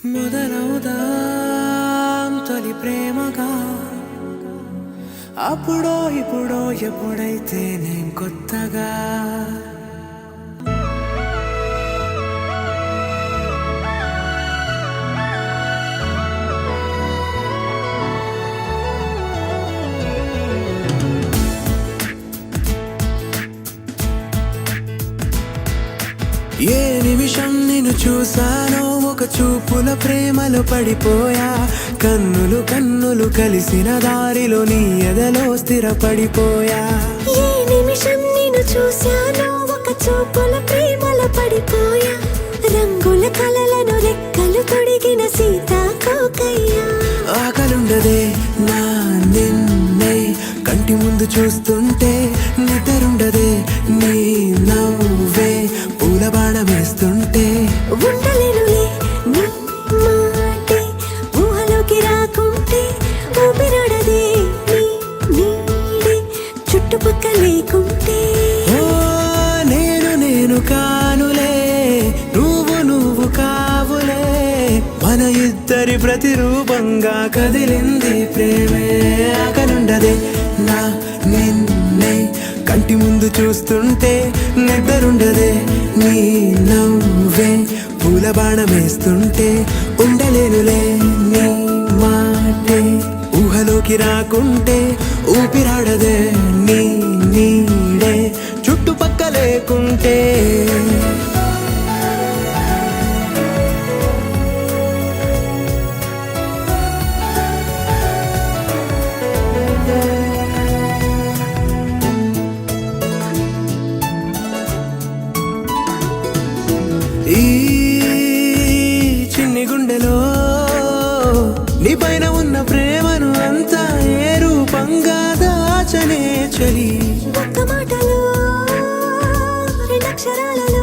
మొదలవుదాం తొలి ప్రేమగా, అప్పుడో ఇప్పుడో ఎప్పుడైతే నేను కొత్తగా. ఏ నిమిషం నిన్ను చూసానో ఒక చూపుల ప్రేమలో పడిపోయా. కన్నులు కన్నులు కలిసిన దారిలో నీ ఎదలో స్థిరపడిపోయా. ఏ నిమిషం నిన్ను చూసానో ఒక చూపుల ప్రేమలో పడిపోయా. రంగుల కలలను రెక్కలు తొడిగిన సీతాకోకయ్యా. ఆకలుండదే నా నిన్నే కంటి ముందు చూస్తుంటే, నిద్రుండదే నీ నవ్వే పూల బాణమేస్తుంటే. ఉండలేనులే నీ మాటే ఊహలోకి రాకుంటే, ఊపిరాడదే నీ నీడే చుట్టుపక్క లేకుంటే. ఓ నేను నేను కానులే, నువ్వు నువ్వు కావులే, మన ఇద్దరి ప్రతిరూపంగా కదిలింది ప్రేమే. ఆకలుండదే నా నిన్నే కంటి ముందు చూస్తుంటే, నిద్రుండదే నీ నవ్వే పూల బాణమేస్తుంటే. ఉండలేనులే నీ మాటే ఊహలోకి రాకుంటే, ఊపిరాడదే నీ నీడే చుట్టుపక్క లేకుంటే. ఈ చిన్ని గుండెలో నీ పైన ఉన్న ప్రేమను అంతా ఏ రూపంగా దాచనే చలి. ఒక్క మాటలో రెండక్షరాలలో